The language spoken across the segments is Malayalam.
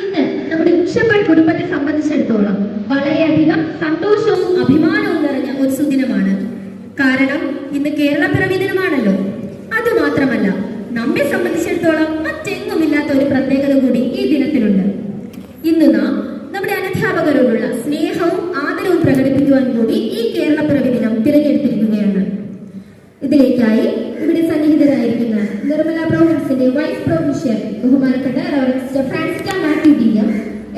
ഇന്ന് നമ്മുടെ ഉച്ചപ്പൻ കുടുംബത്തെ സംബന്ധിച്ചിടത്തോളം വളരെയധികം സന്തോഷവും അഭിമാനവും നിറഞ്ഞ ഒരു സുദിനമാണ്. കാരണം ഇന്ന് കേരളപ്പിറവി ദിനമാണല്ലോ. അതുമാത്രമല്ല, നമ്മെ സംബന്ധിച്ചിടത്തോളം മറ്റെങ്ങുമില്ലാത്ത ഒരു പ്രത്യേകത കൂടി ഈ ദിനത്തിലുണ്ട്. ഇന്ന് നാം നമ്മുടെ അനധ്യാപകരോടുള്ള സ്നേഹവും ആദരവും പ്രകടിപ്പിക്കുവാൻ കൂടി ഈ കേരളപ്പിറവി ദിനം തിരഞ്ഞെടുത്തിരിക്കുകയാണ്. ഇതിലേക്കായി ഇവിടെ സന്നിഹിതരായിരിക്കുന്ന നിർമ്മല പ്രോവിൻസിന്റെ വൈസ് പ്രൊവിൻഷ്യൽ ബഹുമാനപ്പെട്ട reverend sister Francisca Mathew DM,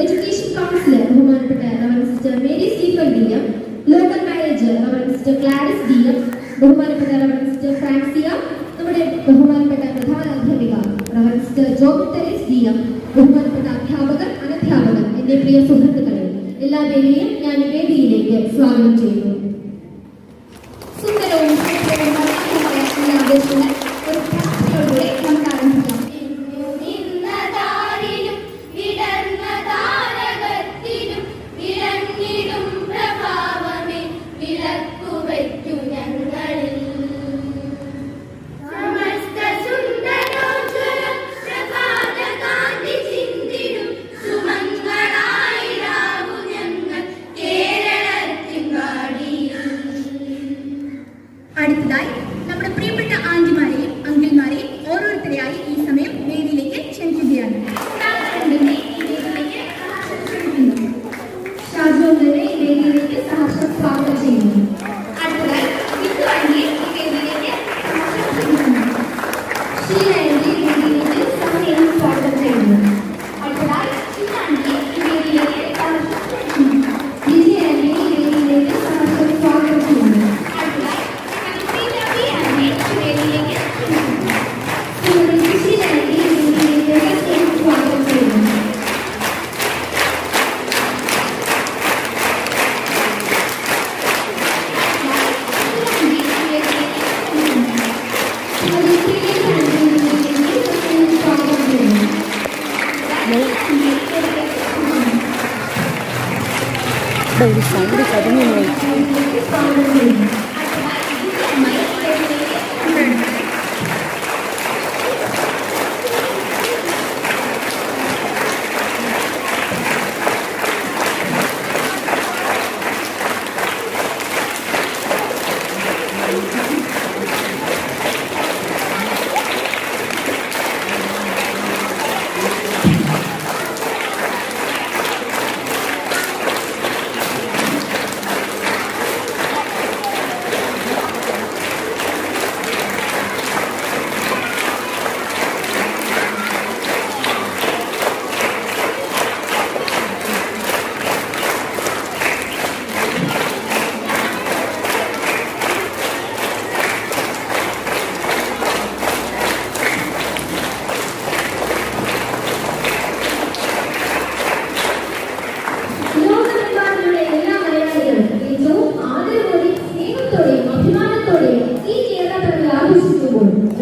education councillor ബഹുമാനപ്പെട്ട reverend sister Mary Stephen DM, local manager reverend sister Clarice DM, ബഹുമാനപ്പെട്ട റവറൻഡ് സിസ്റ്റർ ഫ്രാൻസിയ, നമ്മുടെ ബഹുമാനപ്പെട്ട പ്രധാന അധ്യാപിക reverend sister Joby Therese DM, ബഹുമാനപ്പെട്ട അധ്യാപകർ, അനധ്യാപകർ, എന്റെ പ്രിയ സുഹൃത്തുക്കളെ, എല്ലാവരെയും ഞാൻ വേദിയിലേക്ക് സ്വാഗതം ചെയ്യുന്നു. സുന്ദരവും ഒരു പ്രാർത്ഥനയോടെ നമുക്ക് ആരംഭിക്കാം. അടുത്തതായി നമ്മുടെ പ്രിയപ്പെട്ട ആന്റിമാരെയും അങ്കിൾമാരെയും ഓരോരുത്തരെയായി ഈ സമയം വേദിയിലേക്ക് ക്ഷണിക്കുകയാണ്. ഷാജോനെ വേദിയിലേക്ക് സഹർഷം സ്വാഗതം ചെയ്യുന്നു. അടുത്തതായി വേദിയിലേക്ക് ഷീലയെ വേദിയിലേക്ക് സമയം സ്വാഗതം ചെയ്യുന്നു. അടുത്തതായി വേദിയിലേക്ക് വിജയനെ വേദിയിലേക്ക് സഹർഷം സ്വാഗതം ചെയ്യുന്നു. ഒരു സൗണ്ട് കടിഞ്ഞു പോയി.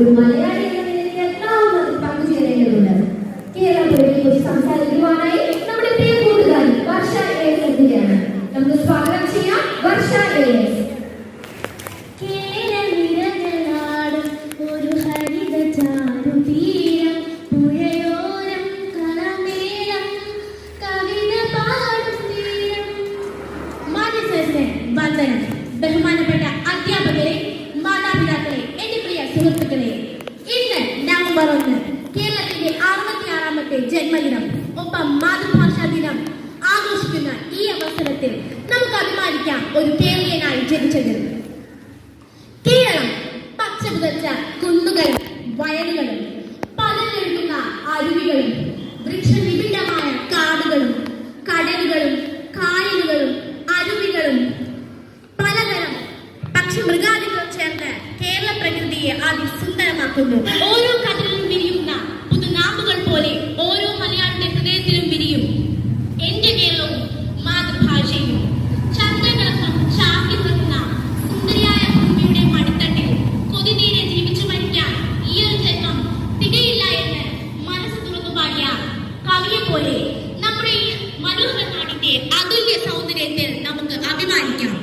ഒരു മലയാളി എന്ന നിലയിൽ എല്ലാവരും പങ്കുചേരേണ്ടതുണ്ട്. കേരളപ്പിറവിയെ കുറിച്ച് സംസാരിക്കുവാനായി നമ്മുടെ പ്രിയ കൂട്ടുകാരി വർഷ AS എത്തുകയാണ്. നമുക്ക് സ്വാഗതം ചെയ്യാം വർഷ AS. Manifest മനസ്സിന് വന്ദനം. ബഹുമാനപ്പെട്ട അധ്യാപകരെ, മാതാപിതാക്കളെ, എന്റെ പ്രിയ സുഹൃത്തുക്കളെ, ഇന്ന് നവംബർ 1 കേരളത്തിന്റെ 66ാമത്തെ ജന്മദിനം, ഒപ്പം മാതൃഭാഷാ ദിനം ആഘോഷിക്കുന്ന ഈ അവസരത്തിൽ നമുക്ക് അഭിമാനിക്കാം ഒരു കേരളീയനായി ജനിച്ചതിൽ. കേരളം പച്ച പുതച്ച കുന്നുകളും വയലുകളും പലതൊഴുകുന്ന അരുവികളും വൃക്ഷവിഭിന്നമായ കാടുകളും കടലുകളും കായലുകളും അരുവികളും പലതരം പക്ഷി മൃഗാദികളും ചേർന്ന് കേരള പ്രകൃതിയെ അതിസുന്ദരമാക്കുന്നു. ഓരോ കടലിലും വിരിയുന്ന പുതുനാമ്പുകൾ പോലെ ഓരോ മലയാളിയുടെ ഹൃദയത്തിലും വിരിയും എന്റെ കേരളവും മാതൃഭാഷയും. ചന്ദ്രകളൊപ്പം ചാർത്തി നിൽക്കുന്ന സുന്ദരിയായ ഭൂമിയുടെ മടിത്തട്ടിൽ കൊതിനീരെ ജീവിച്ചു മരിക്കാൻ ഈ ഒരു ജന്മം തികയില്ല എന്ന് മനസ്സ് തുറന്നു പാടിയ കവിയെ പോലെ നമ്മുടെ ഈ മനോഹര നാടിന്റെ അതുല്യ സൗന്ദര്യത്തിൽ നമുക്ക് അഭിമാനിക്കാം.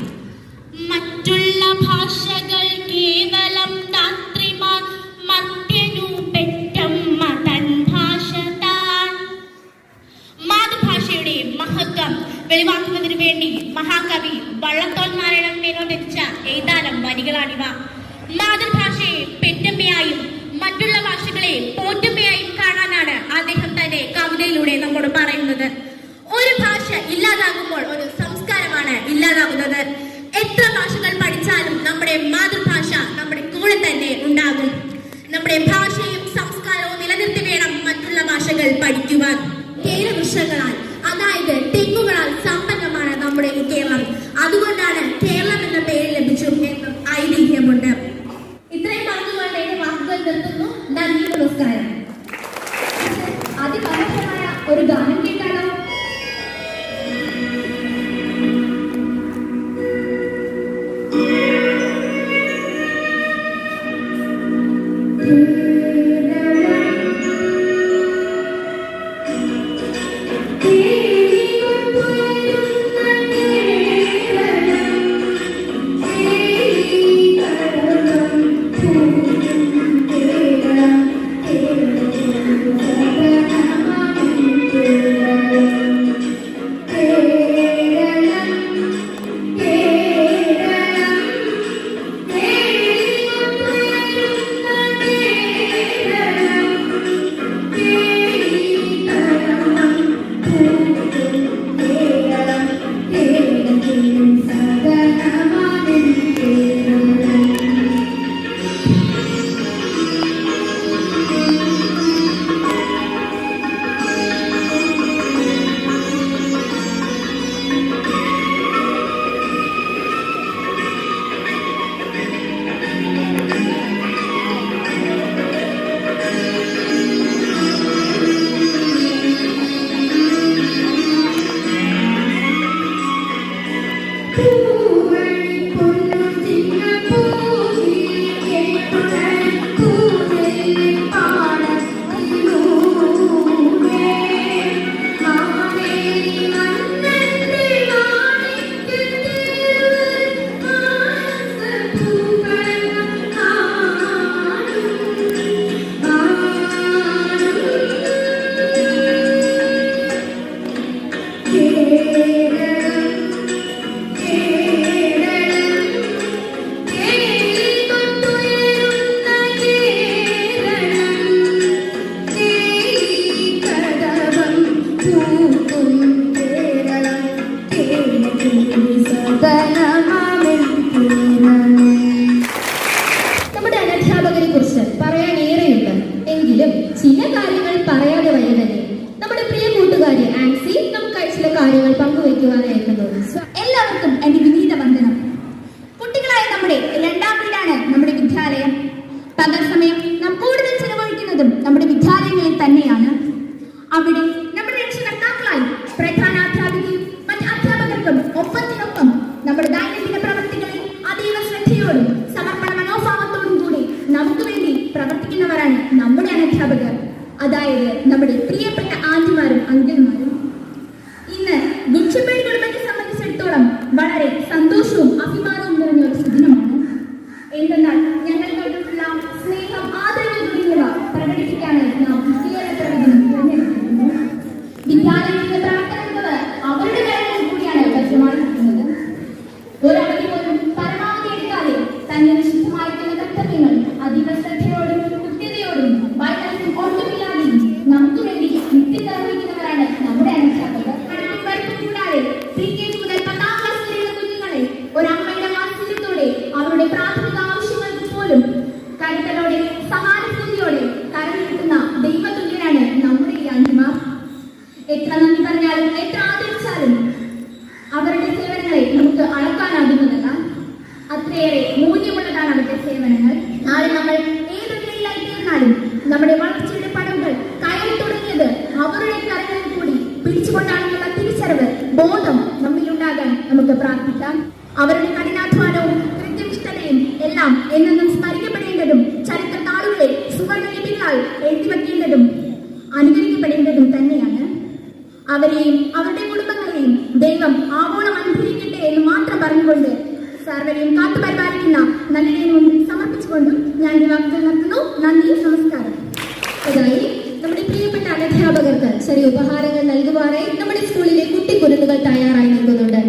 മറ്റുള്ള ഭാഷകൾ കേവലം ധാത്രിമാർ, മർത്യനു പെറ്റമ്മ തൻ ഭാഷ താൻ. മാതൃഭാഷയുടെ മഹത്വം വെളിവാക്കുന്നതിനു വേണ്ടി മഹാകവി വള്ളത്തോൾ നാരായണൻ മേനോൻ രചിച്ച ഏതാനും വരികളാണിവ. മാതൃഭാഷയെ പെറ്റമ്മയായും മറ്റുള്ള ഭാഷകളെ പോറ്റമ്മയായും കാണാനാണ് അദ്ദേഹം തന്റെ കവിതയിലൂടെ നമ്മോട് പറയുന്നത്. ഒരു ഭാഷ ഇല്ലാതാകുമ്പോൾ ഒരു സംസ്കാരമാണ് ഇല്ലാതാകുന്നത്. എത്ര ഭാഷകൾ പഠിച്ചാലും നമ്മുടെ മാതൃഭാഷ നമ്മുടെ കൂടെ തന്നെ ഉണ്ടാകും. നമ്മുടെ ഭാഷയും സംസ്കാരവും നിലനിർത്തി വേണം മറ്റുള്ള ഭാഷകൾ പഠിക്കുവാൻ. കേരവൃക്ഷങ്ങളാൽ, അതായത് തെങ്ങുകളാൽ സമ്പന്നമാണ് നമ്മുടെ ഈ കേരളം. അതുകൊണ്ടാണ് കേരളം എന്ന പേര് ലഭിച്ചു എന്നും ഐതിഹ്യമുണ്ട്. ഇത്രയും പറഞ്ഞുകൊണ്ട് എന്റെ വാക്കുകൾ നിർത്തുന്നു. നന്ദി, നമസ്കാരം. അതിമനോഹരമായ ഒരു ഗാനം കേട്ടാലോ? നമ്മുടെ അനധ്യാപകരെ കുറിച്ച് പറയാൻ ഏറെയുണ്ട്. എങ്കിലും ചില കാര്യങ്ങൾ പറയാതെ വയ്യതല്ലേ. നമ്മുടെ പ്രിയ കൂട്ടുകാരി ആൻസി നമുക്കായി ചില കാര്യങ്ങൾ പങ്കുവയ്ക്കുവാനായിരിക്കുന്നു. എല്ലാവർക്കും എന്റെ വിനീത വന്ദനം. കുട്ടികളായ നമ്മുടെ 2ാം വീടാണ് നമ്മുടെ വിദ്യാലയം. പകൽ സമയം നാം കൂടുതൽ ചെലവഴിക്കുന്നതും നമ്മുടെ വിദ്യാലയങ്ങളിൽ തന്നെയാണ്. അവിടെ നമ്മുടെ രക്ഷകർത്താക്കളായി പ്രധാനാധ്യാപികയും മറ്റ് അധ്യാപകർക്കും ഒപ്പത്തിനൊപ്പം നമ്മുടെ ദൈനംദിന പ്രവർത്തികളിൽ അതീവ ശ്രദ്ധയോടും സമർപ്പണ മനോഭാവത്തോടും കൂടി നമുക്ക് വേണ്ടി പ്രവർത്തിക്കുന്നവരാണ് നമ്മുടെ അനധ്യാപകർ, അതായത് നമ്മുടെ പ്രിയപ്പെട്ട ആന്റിമാരും അങ്കിൾമാരും. ഇന്ന് ഗുഡ്ഷെപ്പേർഡ് കുടുംബത്തെ സംബന്ധിച്ചിടത്തോളം വളരെ സന്തോഷവും അഭിമാനവും നിറഞ്ഞ ഒരു സുദിനമാണ്. എന്തെന്നാൽ ഞങ്ങൾക്കുള്ള സ്നേഹം, ആദരവ് തുടങ്ങിയവ പ്രകടിപ്പിക്കാനായി നാം കേരളപ്രകടനം തിരഞ്ഞെടുത്തിരുന്നു. വിദ്യാലയത്തിന്റെ പ്രവർത്തന മികവ് അവരുടെ കാര്യങ്ങളിൽ കൂടിയാണ് വ്യക്തമായിരിക്കുന്നത്. ആകുന്നതല്ല. അത്രയേറെ മൂല്യമുള്ളതാണ് അവരുടെ സേവനങ്ങൾ. നാളെ നമ്മൾ ഏത് നിലയിലായി തീർന്നാലും നമ്മുടെ വളർച്ചയുടെ പടവുകൾ കയറി തുടങ്ങിയത് അവരുടെ കരങ്ങളിൽ കൂടി പിടിച്ചുകൊണ്ടാണെന്നുള്ള തിരിച്ചറിവ്, ബോധം നമ്മിലുണ്ടാകാൻ നമുക്ക് പ്രാർത്ഥിക്കാം. അവരുടെ കഠിനാധ്വാനവും കൃത്യനിഷ്ഠതയും എല്ലാം എന്നെന്നും സ്മരിക്കപ്പെടേണ്ടതും ചരിത്ര താളുകളെ സുവർണ ലിപികളാൽ എഴുതി വയ്ക്കേണ്ടതും അനുകരിക്കപ്പെടേണ്ടതും തന്നെയാണ്. അവരെയും അവരുടെ കുടുംബങ്ങളെയും ദൈവം ആവോളം അനുഗ്രഹിക്കട്ടെ എന്ന് മാത്രം പറഞ്ഞുകൊണ്ട് സർവരെയും കാത്തു പരിപാലിക്കുന്ന നല്ലതിന് മുമ്പിൽ സമർപ്പിച്ചുകൊണ്ടും ഞാൻ ഈ വാക്കുകൾ നിർത്തുന്നു. നന്ദി, നമസ്കാരം. അതായി നമ്മുടെ പ്രിയപ്പെട്ട അധ്യാപകർക്ക് ചെറിയ ഉപഹാരങ്ങൾ നൽകുവാനായി നമ്മുടെ സ്കൂളിലെ കുട്ടിക്കുരുന്നുകൾ തയ്യാറായി നിൽക്കുന്നുണ്ട്.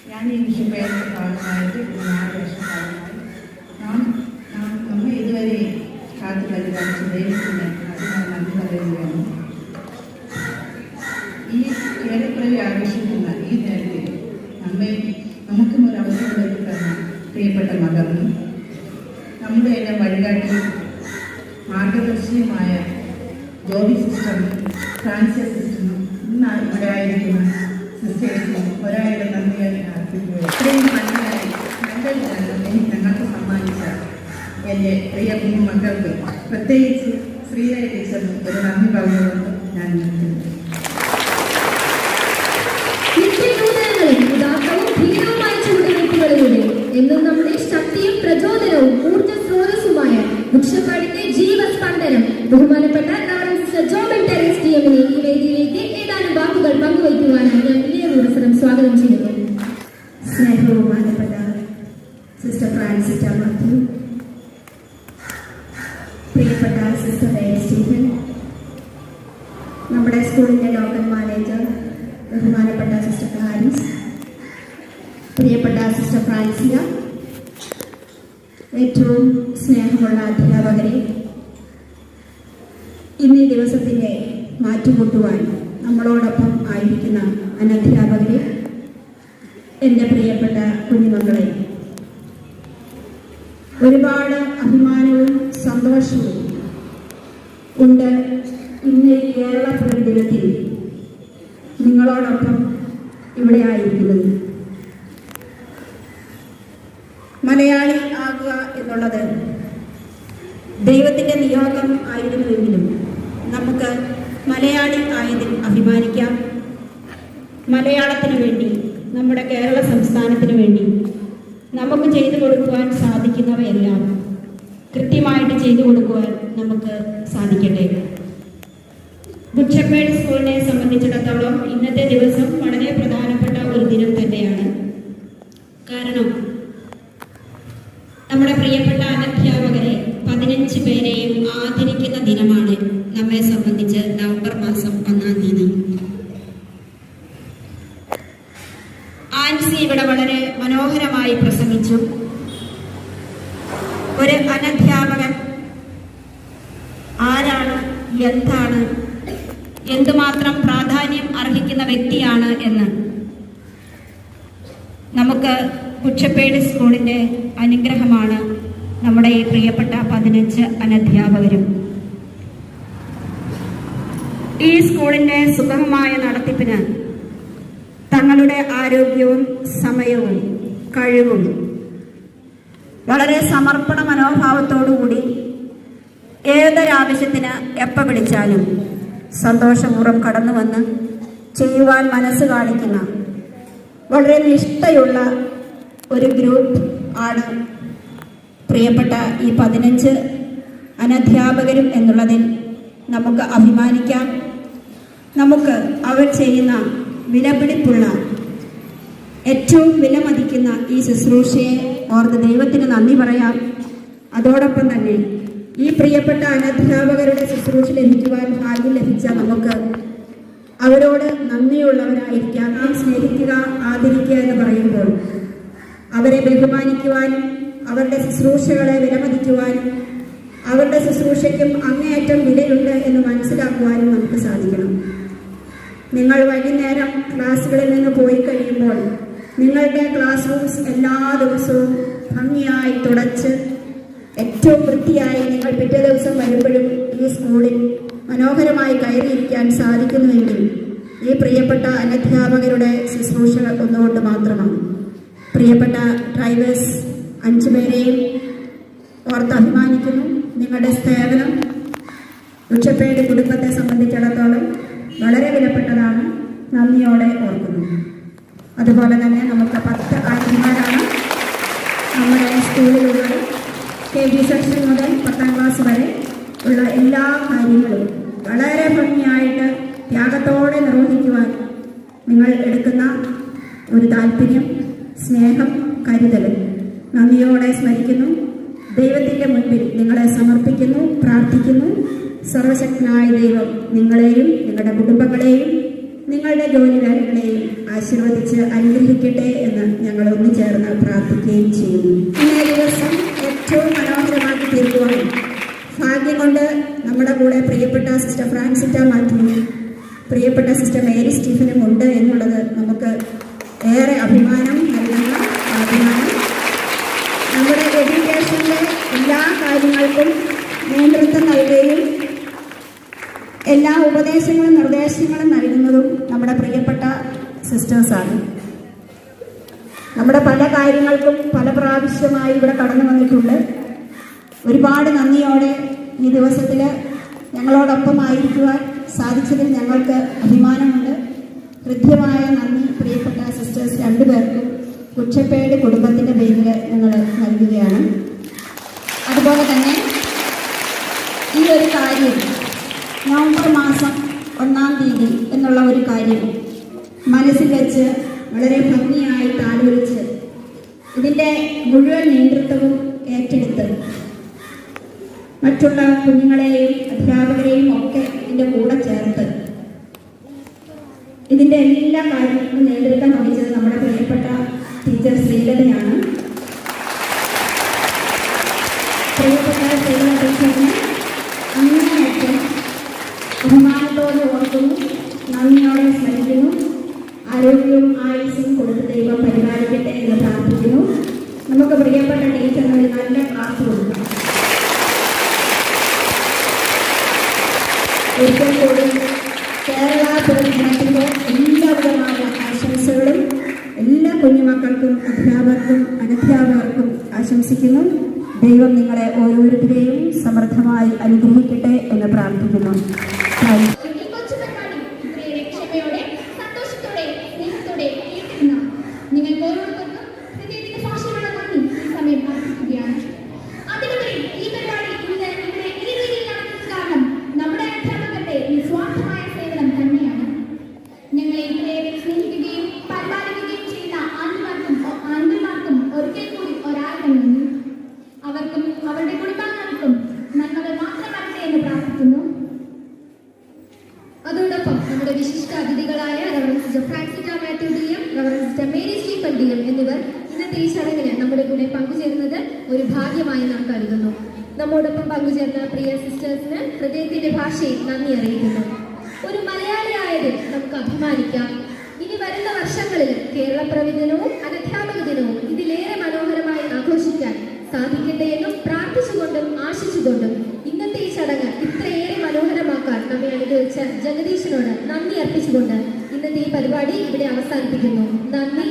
ഞാൻ ഈ വിഷയത്തിന്റെ ഭാഗമായിട്ട് 4 വർഷക്കാലമായി നമ്മെ ഇതുവരെ കാത്തു പരിപാലിച്ച ദൈവത്തിന് അതിനായി നന്ദി പറയുകയാണ്. ഈ ഏറെക്കുറെ ആഘോഷിക്കുന്ന ഈ നേരത്തിൽ നമുക്കും ഒരു അവസരം നൽകി തന്ന പ്രിയപ്പെട്ട മകനും നമ്മുടെ എല്ലാം വഴികാട്ടിയും മാർഗദർശിയുമായ ജോബി സിസ്റ്ററും ഫ്രാൻസിയ സിസ്റ്ററും ഇന്ന് ഇവിടെ ആയിരിക്കുന്ന സിസ്റ്റേഴ്സിനും ഒരാളുടെ നന്ദിയായി അർപ്പിക്കുകയാണ്. ഇത്രയും നന്ദിയായി ഞങ്ങൾക്ക് സമ്മാനിച്ച എൻ്റെ പ്രിയ കുഞ്ഞുമക്കൾക്ക് പ്രത്യേകിച്ച് ശ്രീരായ ടീച്ചറിനും ഒരു നന്ദി പറഞ്ഞുകൊണ്ട് ഞാൻ നിർത്തുന്നു. എന്നും നമ്മുടെ ശക്തിയും പ്രചോദനവും ഊർജ്ജ സ്രോതസ്സുമായ വൃക്ഷപ്പാടിന്റെ ജീവസ്പന്ദനം ബഹുമാനപ്പെട്ട ജോബൻ ടെറൻസ് ടിഎമ്മിനെ ഈ വേദിയിലേക്ക് ഏതാനും വാക്കുകൾ പങ്കുവയ്ക്കുവാനായി ഞാൻ വിനയപൂർവ്വം സ്വാഗതം ചെയ്യുന്നു. സ്നേഹബഹുമാനപ്പെട്ട സിസ്റ്റർ ഫ്രാൻസിറ്റ മാത്യു, പ്രിയപ്പെട്ട സിസ്റ്റർ സ്റ്റീഫൻ, നമ്മുടെ സ്കൂളിന്റെ ലോക്കൽ മാനേജർ ബഹുമാനപ്പെട്ട സിസ്റ്റർ ഹാരിസ്, പ്രിയപ്പെട്ട സിസ്റ്റർ ഫ്രാൻസിയ, ഏറ്റവും സ്നേഹമുള്ള അധ്യാപകരെ, ഇന്നീ ദിവസത്തിൻ്റെ മാറ്റുകൂട്ടുവാൻ നമ്മളോടൊപ്പം ആയിരിക്കുന്ന അനധ്യാപകരെ, എൻ്റെ പ്രിയപ്പെട്ട കുഞ്ഞുമക്കളെ, ഒരുപാട് അഭിമാനവും സന്തോഷവും ഉണ്ട് ഇന്ന് കേരള പിറവി ദിനത്തിൽ നിങ്ങളോടൊപ്പം ഇവിടെ ആയിരിക്കുന്നത്. മലയാളി ആകുക എന്നുള്ളത് ദൈവത്തിൻ്റെ നിയോഗം ആയിരുന്നുവെങ്കിലും നമുക്ക് മലയാളി ആയതിൽ അഭിമാനിക്കാം. മലയാളത്തിന് വേണ്ടി, നമ്മുടെ കേരള സംസ്ഥാനത്തിന് വേണ്ടി നമുക്ക് ചെയ്തു കൊടുക്കുവാൻ സാധിക്കുന്നവയെല്ലാം കൃത്യമായിട്ട് ചെയ്തു കൊടുക്കുവാൻ നമുക്ക് സാധിക്കട്ടെ. ബുക്ഷപ്പേട് സ്കൂളിനെ സംബന്ധിച്ചിടത്തോളം ഇന്നത്തെ ദിവസം വളരെ പ്രധാനപ്പെട്ട ഒരു ദിനം തന്നെയാണ്. കാരണം നമ്മുടെ പ്രിയപ്പെട്ട അധ്യാപകരെ 15 പേരെയും ആദരിക്കുന്ന ദിനമാണ് നമ്മെ സംബന്ധിച്ച് നവംബർ മാസം 1-ാം തീയതി. ആൻസി ഇവിടെ വളരെ മനോഹരമായി പ്രസംഗിച്ചു. ഒരു അനധ്യാപകൻ ആരാണ്, എന്താണ്, എന്തുമാത്രം പ്രാധാന്യം അർഹിക്കുന്ന വ്യക്തിയാണ് എന്ന് നമുക്ക് കുച്ചപ്പേട് സ്കൂളിൻ്റെ അനുഗ്രഹമാണ് നമ്മുടെ ഈ പ്രിയപ്പെട്ട 15 അനധ്യാപകരും. ഈ സ്കൂളിൻ്റെ സുഗമമായ നടത്തിപ്പിന് തങ്ങളുടെ ആരോഗ്യവും സമയവും കഴിവും വളരെ സമർപ്പണ മനോഭാവത്തോടുകൂടി ഏതൊരാവശ്യത്തിന് എപ്പോൾ വിളിച്ചാലും സന്തോഷപൂർവ്വം കടന്നു വന്ന് ചെയ്യുവാൻ മനസ്സ് കാണിക്കുന്ന വളരെ നിഷ്ഠയുള്ള ഒരു ഗ്രൂപ്പ് ആണ് പ്രിയപ്പെട്ട ഈ 15 അനധ്യാപകരും എന്നുള്ളതിൽ നമുക്ക് അഭിമാനിക്കാം. നമുക്ക് അവർ ചെയ്യുന്ന വിലപിടിപ്പുള്ള ഏറ്റവും വിലമതിക്കുന്ന ഈ ശുശ്രൂഷയെ ഓർത്ത് ദൈവത്തിന് നന്ദി പറയാം. അതോടൊപ്പം തന്നെ ഈ പ്രിയപ്പെട്ട അനധ്യാപകരുടെ ശുശ്രൂഷ ലഭിക്കുവാൻ ഭാഗ്യം ലഭിച്ച നമുക്ക് അവരോട് നന്ദിയുള്ളവരായിരിക്കാം. സ്നേഹിക്കുക, ആദരിക്കുക എന്ന് പറയുമ്പോൾ അവരെ ബഹുമാനിക്കുവാനും അവരുടെ ശുശ്രൂഷകളെ വിലമതിക്കുവാനും അവരുടെ ശുശ്രൂഷയ്ക്കും അങ്ങേയറ്റം വിലയുണ്ട് എന്ന് മനസ്സിലാക്കുവാനും നമുക്ക് സാധിക്കണം. നിങ്ങൾ വൈകുന്നേരം ക്ലാസ്സുകളിൽ നിന്ന് പോയി കഴിയുമ്പോൾ നിങ്ങളുടെ ക്ലാസ് റൂംസ് എല്ലാ ദിവസവും ഭംഗിയായി തുടച്ച് ഏറ്റവും വൃത്തിയായി നിങ്ങൾ പിറ്റേ ദിവസം വരുമ്പോഴും ഈ സ്കൂളിൽ മനോഹരമായി കയറിയിരിക്കാൻ സാധിക്കുന്നുവെങ്കിൽ ഈ പ്രിയപ്പെട്ട അനധ്യാപകരുടെ ശുശ്രൂഷ ഒന്നുകൊണ്ട് മാത്രമാണ്. പ്രിയപ്പെട്ട ഡ്രൈവേഴ്സ് 5 പേരെയും ഓർത്ത് അഭിമാനിക്കുന്നു. നിങ്ങളുടെ സേവനം ഉച്ചപ്പേട് കുടുംബത്തെ സംബന്ധിച്ചിടത്തോളം വളരെ വിലപ്പെട്ടതാണ്. നന്ദിയോടെ ഓർക്കുന്നു. അതുപോലെ തന്നെ നമുക്ക് 10 ആന്റിമാരാണ് നമ്മുടെ സ്കൂളിലുള്ളത്. KG സെക്ഷൻ മുതൽ 10ാം ക്ലാസ് വരെ ഉള്ള എല്ലാ കാര്യങ്ങളും വളരെ ഭംഗിയായിട്ട് ത്യാഗത്തോടെ നിർവഹിക്കുവാൻ നിങ്ങൾ എടുക്കുന്ന ഒരു താല്പര്യം, സ്നേഹം, കരുതൽ നന്ദിയോടെ സ്മരിക്കുന്നു. ദൈവത്തിൻ്റെ മുൻപിൽ നിങ്ങളെ സമർപ്പിക്കുന്നു, പ്രാർത്ഥിക്കുന്നു. സർവശക്തനായ ദൈവം നിങ്ങളെയും നിങ്ങളുടെ കുടുംബങ്ങളെയും നിങ്ങളുടെ ജോലിക്കാരികളെയും ആശീർവദിച്ച് അനുഗ്രഹിക്കട്ടെ എന്ന് ഞങ്ങൾ ഒന്നുചേർന്ന് പ്രാർത്ഥിക്കുകയും ചെയ്യുന്നു. ഇന്നേ ദിവസം ഏറ്റവും മനോഹരമാക്കി തീർക്കുവാൻ ഭാഗ്യം കൊണ്ട് നമ്മുടെ കൂടെ പ്രിയപ്പെട്ട സിസ്റ്റർ ഫ്രാൻസിറ്റ മാത്യുവും പ്രിയപ്പെട്ട സിസ്റ്റർ മേരി സ്റ്റീഫനും ഉണ്ട് എന്നുള്ളത് നമുക്ക് ഏറെ അഭിമാനം നൽകുന്ന അഭിമാനം. നമ്മുടെ എഡ്യൂക്കേഷനിലെ എല്ലാ കാര്യങ്ങൾക്കും നേതൃത്വം നൽകുകയും എല്ലാ ഉപദേശങ്ങളും നിർദ്ദേശങ്ങളും നൽകുന്നതും നമ്മുടെ പ്രിയപ്പെട്ട സിസ്റ്റേഴ്സാണ്. നമ്മുടെ പല കാര്യങ്ങൾക്കും പല പ്രാവശ്യമായി ഇവിടെ കടന്നു വന്നിട്ടുണ്ട്. ഒരുപാട് നന്ദിയോടെ ഈ ദിവസത്തിൽ ഞങ്ങളോടൊപ്പമായിരിക്കുവാൻ സാധിച്ചതിൽ ഞങ്ങൾക്ക് അഭിമാനമുണ്ട്. ഹൃദ്യമായ നന്ദി പ്രിയപ്പെട്ട സിസ്റ്റേഴ്സ് 2 പേർക്കും കുച്ചപ്പേട് കുടുംബത്തിൻ്റെ പേരിൽ ഞങ്ങൾ നൽകുകയാണ്. അതുപോലെ തന്നെ ഈ ഒരു കാര്യം നവംബർ മാസം 1-ാം തീയതി എന്നുള്ള ഒരു കാര്യം മനസ്സിൽ വെച്ച് വളരെ ഭംഗിയായി താലോലിച്ച് ഇതിൻ്റെ മുഴുവൻ നേതൃത്വവും ഏറ്റെടുത്ത് മറ്റുള്ള കുഞ്ഞുങ്ങളെയും അധ്യാപകരെയും ഒക്കെ ഇതിൻ്റെ കൂടെ ചേർത്ത് ഇതിൻ്റെ എല്ലാ കാര്യങ്ങൾക്കും നേതൃത്വം വഹിച്ചത് നമ്മുടെ പ്രിയപ്പെട്ട ടീച്ചർ ശ്രീലതയാണ്. പ്രിയപ്പെട്ട ശ്രീലത ടീച്ചറിനെ അങ്ങേയറ്റം ബഹുമാനത്തോടെ ഓർക്കുന്നു, നന്ദിയോടെ സ്മരിക്കുന്നു. ആരോഗ്യവും ആയുസ്സും കൊടുത്ത് ദൈവം പരിപാലിക്കട്ടെ എന്ന് പ്രാർത്ഥിക്കുന്നു. നമുക്ക് പ്രിയപ്പെട്ട ടീച്ചറിന് ഒരു നല്ല ക്ലാസ് കൊടുക്കാം. ഒരിക്കൽ കൂടി കേരള ദിനത്തിൻ്റെ എല്ലാവിധമായ ആശംസകളും എല്ലാ കുഞ്ഞുമക്കൾക്കും അധ്യാപകർക്കും അനധ്യാപകർക്കും ആശംസിക്കുന്നു. ദൈവം നിങ്ങളെ ഓരോരുത്തരെയും സമൃദ്ധമായി അനുഗ്രഹിക്കട്ടെ എന്ന് പ്രാർത്ഥിക്കുന്നു. നിങ്ങൾക്ക് ഓരോരുത്തർക്കും ഹൃദയത്തിന്റെ ഭാഷയുള്ള നന്ദി ഈ സമയം അർപ്പിക്കുകയാണ്. അതിനുപരി ഈ പരിപാടി ഇന്ന് ഇവിടെ ഈ രീതിയിൽ നടക്കുന്നത് കാരണം നമ്മുടെ അധ്യാപകരുടെ നിസ്വാർത്ഥമായ സേവനം തന്നെയാണ്. ഞങ്ങളെ ഇത്രയേറെ സ്നേഹിക്കുകയും പരിപാലിക്കുകയും ചെയ്യുന്ന ആൺമാർക്കും ഒരിക്കൽ കൂടി ഒരായിരം നന്ദി. അവർക്കും അവരുടെ കുടുംബാംഗങ്ങൾക്കും നന്മകൾ മാത്രം വരട്ടെ എന്ന് പ്രാർത്ഥിക്കുന്നു. അതോടൊപ്പം നമ്മുടെ വിശിഷ്ട അതിഥികളായ reverend sister Francita Mathew DM, reverend sister Mary Stephen DM എന്നിവർ ഇന്നത്തെ ഈ ചടങ്ങിന് നമ്മുടെ കൂടെ പങ്കുചേരുന്നത് ഒരു ഭാഗ്യമായി നാം കരുതുന്നു. നമ്മോടൊപ്പം പങ്കുചേർന്ന പ്രിയ സിസ്റ്റേഴ്സിന് ഹൃദയത്തിന്റെ ഭാഷയിൽ നന്ദി അറിയിക്കുന്നു. ഒരു മലയാളിയായതിൽ നമുക്ക് അഭിമാനിക്കാം. ഇനി വരുന്ന വർഷങ്ങളിൽ കേരളപ്പിറവി ദിനവും അനധ്യാപക ദിനവും ഇതിലേറെ മനോഹരമായി ആഘോഷിക്കാൻ സാധിക്കട്ടെ എന്നും പ്രാർത്ഥിച്ചുകൊണ്ടും ആശിച്ചുകൊണ്ടും ഇന്നത്തെ ഈ ചടങ്ങ് ഇത്രയേറെ മനോഹരമാക്കാൻ നമ്മെ അനുഗ്രഹിച്ച ജഗദീശനോട് നന്ദി അർപ്പിച്ചുകൊണ്ട് ഇന്നത്തെ ഈ പരിപാടി ഇവിടെ അവസാനിപ്പിക്കുന്നു. നന്ദി.